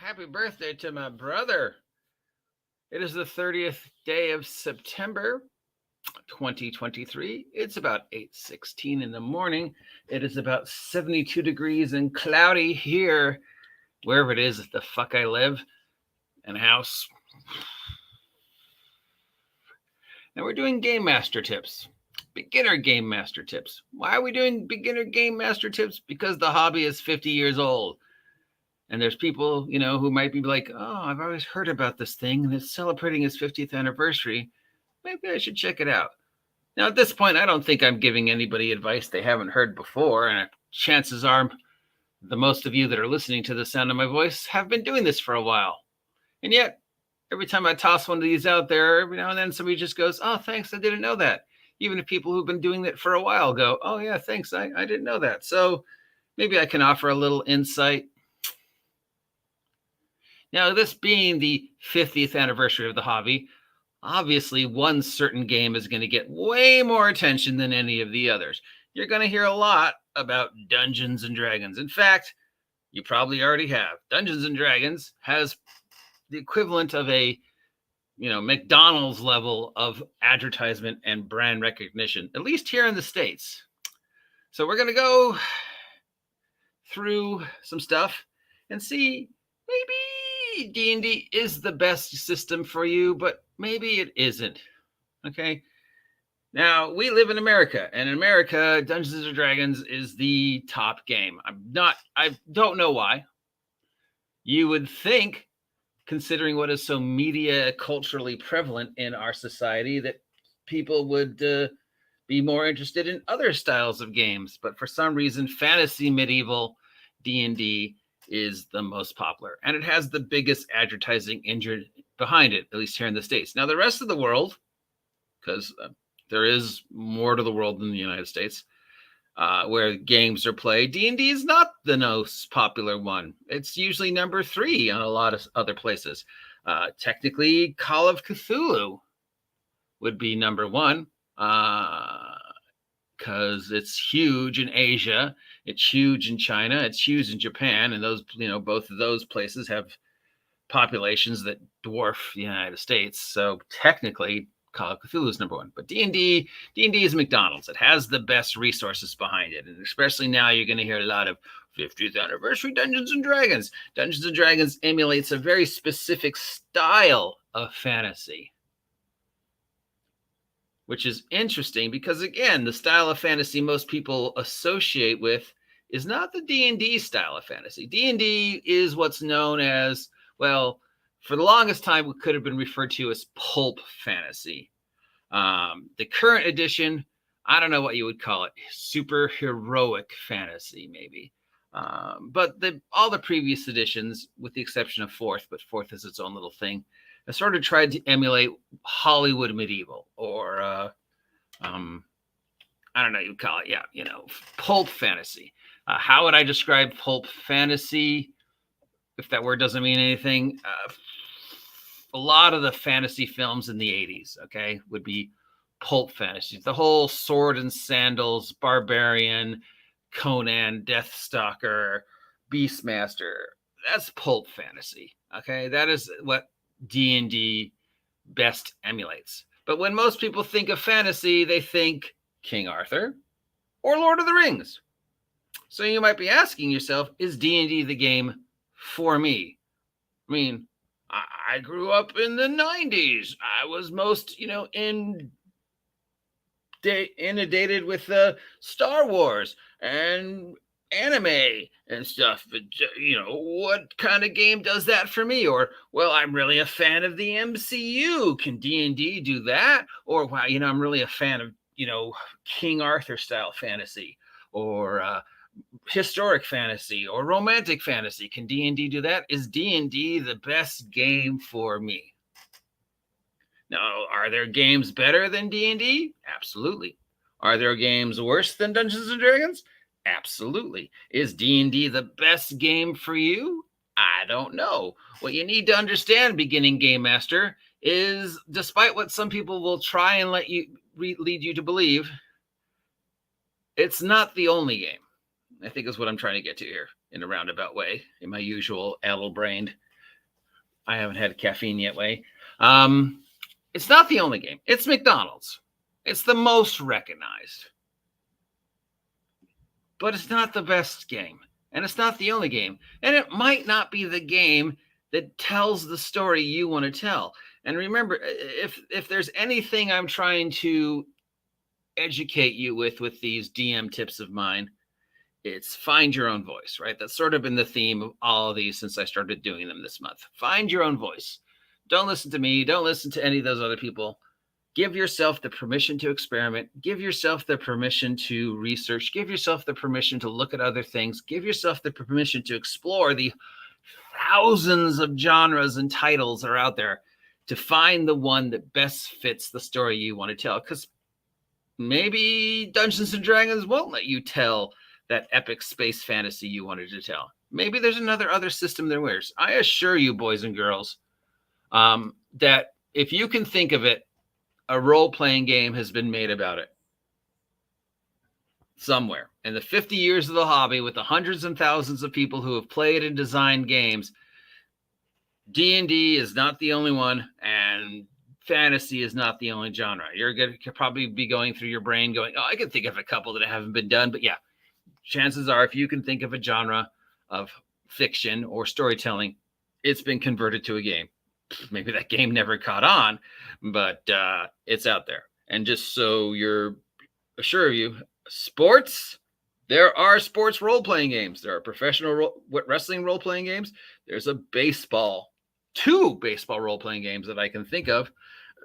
happy birthday to my brother. It is the 30th day of September, 2023. It's about 8:16 in the morning. It is about 72 degrees and cloudy here, wherever it is the fuck I live, and house. Now we're doing Game Master Tips. Beginner Game Master Tips. Why are we doing Beginner Game Master Tips? Because the hobby is 50 years old. And there's people, who might be like, oh, I've always heard about this thing and it's celebrating its 50th anniversary. Maybe I should check it out. Now, at this point, I don't think I'm giving anybody advice they haven't heard before. And chances are the most of you that are listening to the sound of my voice have been doing this for a while. And yet, every time I toss one of these out there, every now and then somebody just goes, oh, thanks, I didn't know that. Even if people who've been doing it for a while go, oh, yeah, thanks, I didn't know that. So maybe I can offer a little insight. Now, this being the 50th anniversary of the hobby, obviously one certain game is going to get way more attention than any of the others. You're going to hear a lot about Dungeons and Dragons. In fact, you probably already have. Dungeons and Dragons has the equivalent of a, McDonald's level of advertisement and brand recognition, at least here in the States. So we're going to go through some stuff and see maybe D&D is the best system for you, but maybe it isn't. Okay. Now, we live in America, and in America, Dungeons and Dragons is the top game. I don't know why. You would think, considering what is so media culturally prevalent in our society, that people would be more interested in other styles of games. But for some reason, fantasy medieval D&D is the most popular, and it has the biggest advertising engine behind it, at least here in the States. Now, the rest of the world, because there is more to the world than the United States, where games are played, D&D is not the most popular one. It's usually number 3 on a lot of other places. Technically, Call of Cthulhu would be number 1, because it's huge in Asia, it's huge in China, it's huge in Japan, and those, both of those places have populations that dwarf the United States. So technically, Call of Cthulhu is number 1. But D&D is McDonald's. It has the best resources behind it, and especially now, you're going to hear a lot of 50th anniversary Dungeons and Dragons. Dungeons and Dragons emulates a very specific style of fantasy, which is interesting because, again, the style of fantasy most people associate with is not the D&D style of fantasy. D&D is what's known as, well, for the longest time, it could have been referred to as pulp fantasy. The current edition, I don't know what you would call it, super heroic fantasy, maybe. But all the previous editions, with the exception of 4th, but 4th is its own little thing, I sort of tried to emulate Hollywood medieval, or I don't know, you'd call it, pulp fantasy. How would I describe pulp fantasy? If that word doesn't mean anything, a lot of the fantasy films in the 80s, okay, would be pulp fantasy. The whole sword and sandals, Barbarian, Conan, Deathstalker, Beastmaster, that's pulp fantasy, okay? That is what D&D best emulates. But when most people think of fantasy, they think King Arthur or Lord of the Rings. So you might be asking yourself, is D&D the game for me? I mean, I grew up in the 90s. I was most, inundated with Star Wars and anime and stuff. But, what kind of game does that for me? Or, well, I'm really a fan of the MCU. Can D&D do that? Or, wow, I'm really a fan of, King Arthur style fantasy, or historic fantasy, or romantic fantasy. Can D&D do that? Is D&D the best game for me? Now, are there games better than D&D? Absolutely. Are there games worse than Dungeons and Dragons? Absolutely. Is D&D the best game for you? I don't know. What you need to understand, beginning game master, is despite what some people will try and lead you to believe, it's not the only game. I think is what I'm trying to get to here in a roundabout way, in my usual addle-brained I haven't had caffeine yet, Way. It's not the only game. It's McDonald's. It's the most recognized. But it's not the best game. And it's not the only game. And it might not be the game that tells the story you want to tell. And remember, if there's anything I'm trying to educate you with these DM tips of mine, it's find your own voice, right? That's sort of been the theme of all of these since I started doing them this month. Find your own voice. Don't listen to me. Don't listen to any of those other people. Give yourself the permission to experiment. Give yourself the permission to research. Give yourself the permission to look at other things. Give yourself the permission to explore the thousands of genres and titles that are out there to find the one that best fits the story you want to tell. Because maybe Dungeons and Dragons won't let you tell that epic space fantasy you wanted to tell. Maybe there's other system there where I assure you, boys and girls, that if you can think of it, a role-playing game has been made about it somewhere. In the 50 years of the hobby, with the hundreds and thousands of people who have played and designed games, D&D is not the only one, and fantasy is not the only genre. You're going to probably be going through your brain going, oh, I can think of a couple that haven't been done. But yeah, chances are if you can think of a genre of fiction or storytelling, it's been converted to a game. Maybe that game never caught on, but it's out there. And just so you're assure you, sports, there are sports role-playing games. There are professional wrestling role-playing games. There's a two baseball role-playing games that I can think of.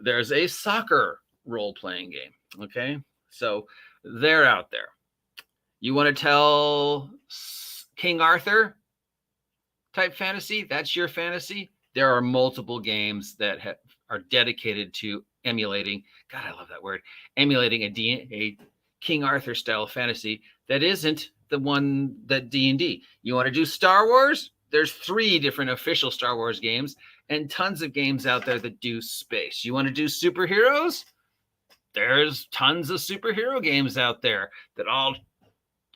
There's a soccer role-playing game. Okay, so they're out there. You want to tell King Arthur type fantasy? That's your fantasy. There are multiple games that are dedicated to emulating. God, I love that word. Emulating a King Arthur style fantasy that isn't the one that D&D. You want to do Star Wars? There's 3 different official Star Wars games and tons of games out there that do space. You want to do superheroes? There's tons of superhero games out there that all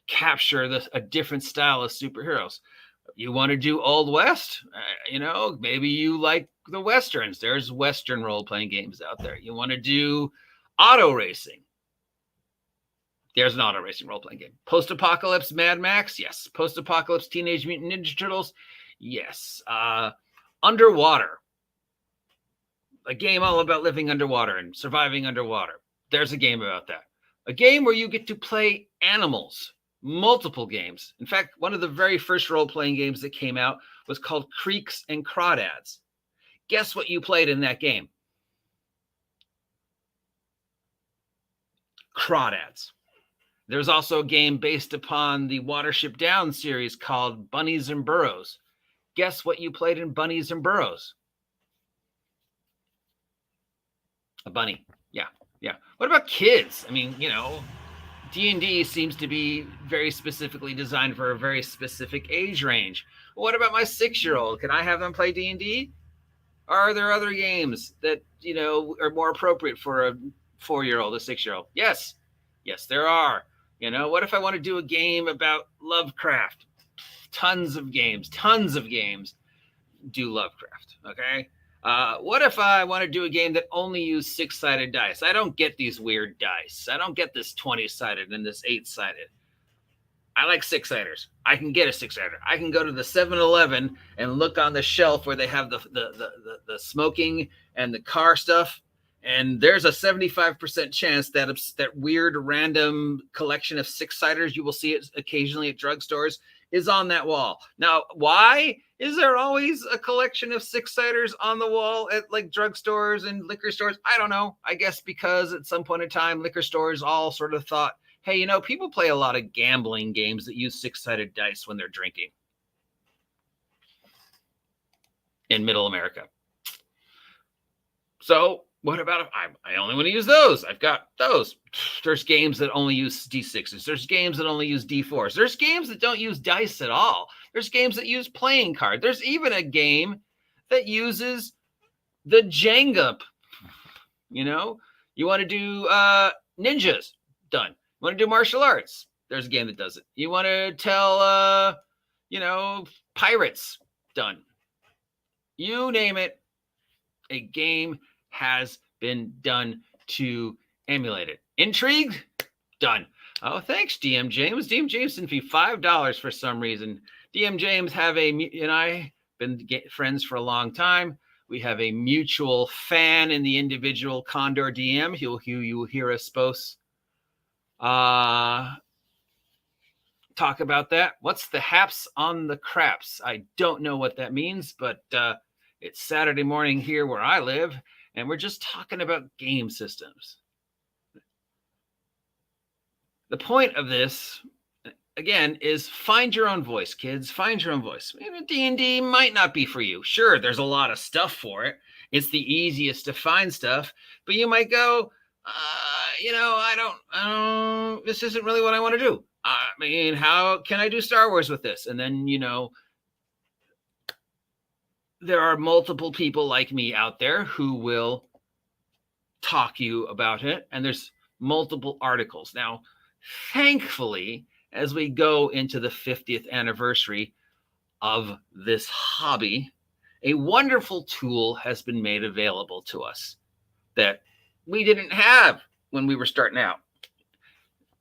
capture a different style of superheroes. You want to do Old West? Maybe you like the Westerns. There's Western role-playing games out there. You want to do auto racing? There's an auto racing role-playing game. Post-apocalypse Mad Max? Yes. Post-apocalypse Teenage Mutant Ninja Turtles? Yes. Underwater. A game all about living underwater and surviving underwater. There's a game about that. A game where you get to play animals. Multiple games. In fact, one of the very first role-playing games that came out was called Creeks and Crawdads. Guess what you played in that game? Crawdads. There's also a game based upon the Watership Down series called Bunnies and Burrows. Guess what you played in Bunnies and Burrows? A bunny. Yeah. What about kids? I mean, D&D seems to be very specifically designed for a very specific age range. What about my 6-year-old? Can I have them play D&D? Are there other games that, are more appropriate for a 4-year-old, a 6-year-old? Yes, there are. What if I want to do a game about Lovecraft? Tons of games do Lovecraft, okay? What if I want to do a game that only uses 6-sided dice? I don't get these weird dice. I don't get this 20-sided and this 8-sided. I like 6-siders. I can get a 6-sider. I can go to the 7-Eleven and look on the shelf where they have the smoking and the car stuff, and there's a 75% chance that weird random collection of 6-siders, you will see it occasionally at drugstores, is on that wall. Now, why is there always a collection of 6-siders on the wall at like drugstores and liquor stores? I don't know. I guess because at some point in time, liquor stores all sort of thought, hey, people play a lot of gambling games that use 6-sided dice when they're drinking in middle America. So what about if I only want to use those? I've got those. There's games that only use D6s. There's games that only use D4s. There's games that don't use dice at all. There's games that use playing cards. There's even a game that uses the Jenga. You want to do ninjas? Done. You want to do martial arts? There's a game that does it. You want to tell, pirates? Done. You name it, a game has been done to emulate it. Intrigued? Done. Oh, thanks, DM James. DM James sent me $5 for some reason. DM James and I been friends for a long time. We have a mutual fan in the individual Condor DM. You will hear us both talk about that. What's the haps on the craps? I don't know what that means, but it's Saturday morning here where I live, and we're just talking about game systems. The point of this, again, is find your own voice, kids. Find your own voice. D&D might not be for you. Sure, there's a lot of stuff for it. It's the easiest to find stuff, but you might go, I don't, this isn't really what I want to do. I mean, how can I do Star Wars with this? And then, there are multiple people like me out there who will talk you about it. And there's multiple articles. Now, thankfully, as we go into the 50th anniversary of this hobby, a wonderful tool has been made available to us that we didn't have when we were starting out.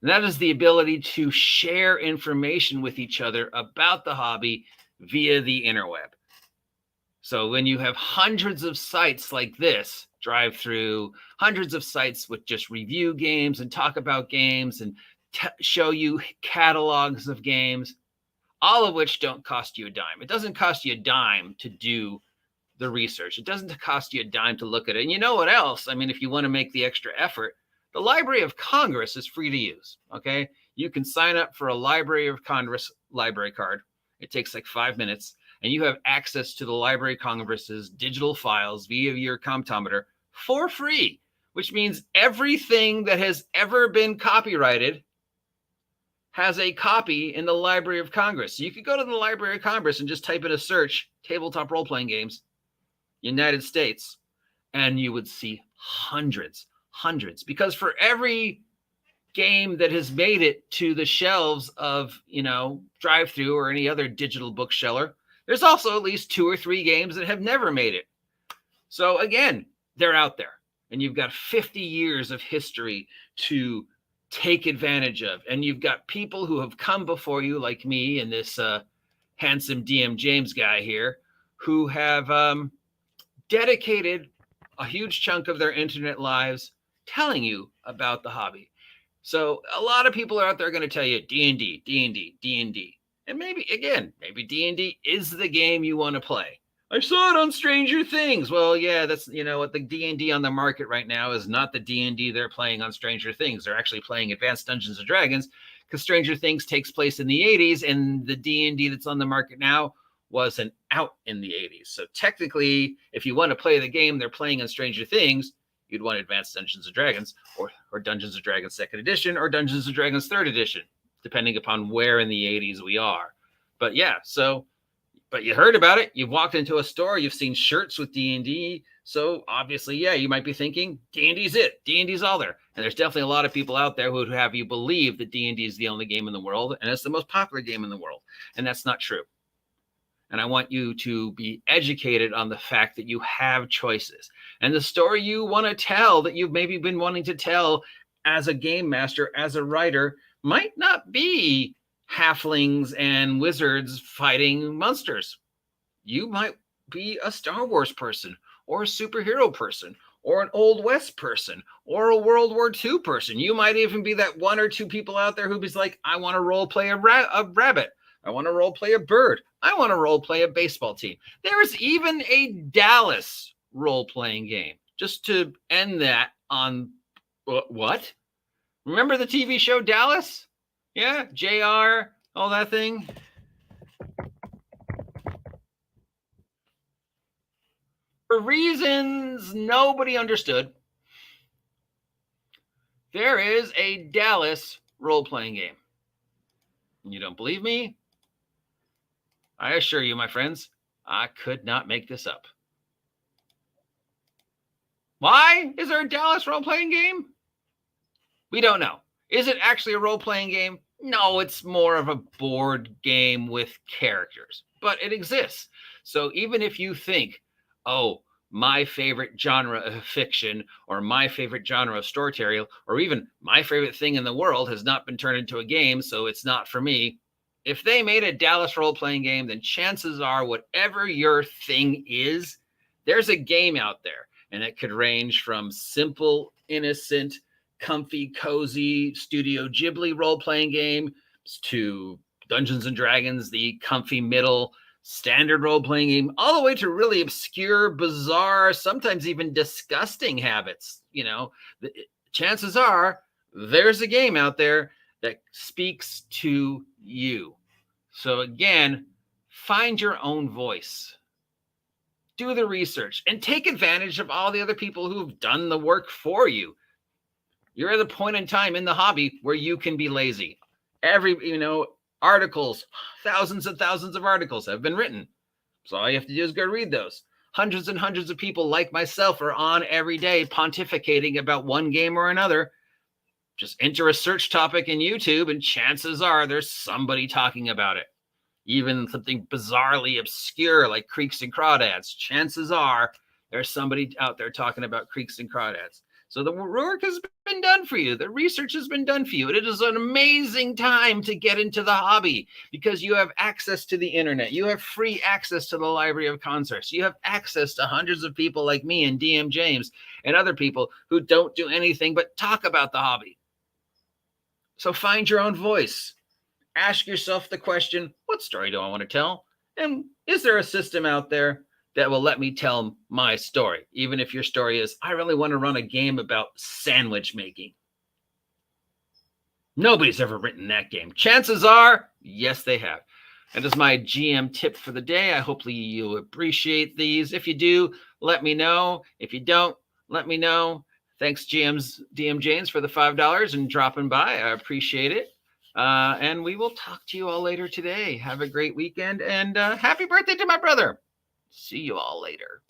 And that is the ability to share information with each other about the hobby via the interweb. So when you have hundreds of sites like this, drive through hundreds of sites with just review games and talk about games and show you catalogs of games, all of which don't cost you a dime. It doesn't cost you a dime to do the research. It doesn't cost you a dime to look at it. And you know what else? I mean, if you want to make the extra effort, the Library of Congress is free to use, okay? You can sign up for a Library of Congress library card. It takes like 5 minutes, and you have access to the Library of Congress's digital files via your comptometer for free, which means everything that has ever been copyrighted has a copy in the Library of Congress. So you could go to the Library of Congress and just type in a search, tabletop role-playing games, United States, and you would see hundreds. Because for every game that has made it to the shelves of, drive-through or any other digital bookseller, there's also at least 2 or 3 games that have never made it. So again, they're out there, and you've got 50 years of history to take advantage of. And you've got people who have come before you, like me and this handsome DM James guy here, who have dedicated a huge chunk of their internet lives telling you about the hobby. So a lot of people are out there going to tell you D&D, D&D, D&D. And maybe D&D is the game you want to play. I saw it on Stranger Things. Well, yeah, that's, what the D&D on the market right now is not the D&D they're playing on Stranger Things. They're actually playing Advanced Dungeons and Dragons, because Stranger Things takes place in the 80s, and the D&D that's on the market now wasn't out in the 80s. So technically, if you want to play the game they're playing on Stranger Things, you'd want Advanced Dungeons and Dragons or Dungeons and Dragons 2nd edition or Dungeons and Dragons 3rd edition, depending upon where in the 80s we are. But yeah, but you heard about it. You've walked into a store, you've seen shirts with D&D. So obviously, yeah, you might be thinking D&D's it. D&D's all there. And there's definitely a lot of people out there who would have you believe that D&D is the only game in the world and it's the most popular game in the world. And that's not true. And I want you to be educated on the fact that you have choices. And the story you want to tell that you've maybe been wanting to tell as a game master, as a writer, might not be halflings and wizards fighting monsters. You might be a Star Wars person or a superhero person or an Old West person or a World War II person. You might even be that 1 or 2 people out there who's like, I want to role play a rabbit. I want to role play a bird. I want to role play a baseball team. There is even a Dallas role-playing game. Just to end that on what? Remember the TV show Dallas? Yeah, JR, all that thing. For reasons nobody understood, there is a Dallas role-playing game. You don't believe me? I assure you, my friends, I could not make this up. Why is there a Dallas role-playing game? We don't know. Is it actually a role-playing game? No, it's more of a board game with characters, but it exists. So even if you think, oh, my favorite genre of fiction or my favorite genre of storytelling or even my favorite thing in the world has not been turned into a game, so it's not for me. If they made a Dallas role-playing game, then chances are whatever your thing is, there's a game out there. And it could range from simple, innocent, comfy, cozy Studio Ghibli role-playing game to Dungeons and Dragons, the comfy middle standard role-playing game, all the way to really obscure, bizarre, sometimes even disgusting habits. Chances are there's a game out there that speaks to you. So again, find your own voice. Do the research and take advantage of all the other people who've done the work for you. You're at a point in time in the hobby where you can be lazy. Articles, thousands and thousands of articles have been written. So all you have to do is go read those. Hundreds and hundreds of people like myself are on every day pontificating about one game or another. Just enter a search topic in YouTube and chances are there's somebody talking about it. Even something bizarrely obscure like Creeks and Crawdads. Chances are there's somebody out there talking about Creeks and Crawdads. So the work has been done for you. The research has been done for you. It is an amazing time to get into the hobby because you have access to the internet. You have free access to the Library of Consorts. You have access to hundreds of people like me and DM James and other people who don't do anything but talk about the hobby. So find your own voice. Ask yourself the question, what story do I want to tell? And is there a system out there that will let me tell my story? Even if your story is, I really want to run a game about sandwich making. Nobody's ever written that game. Chances are, yes, they have. That is my GM tip for the day. Hopefully you'll appreciate these. If you do, let me know. If you don't, let me know. Thanks, DM James, for the $5 and dropping by. I appreciate it. And we will talk to you all later today. Have a great weekend and happy birthday to my brother. See you all later.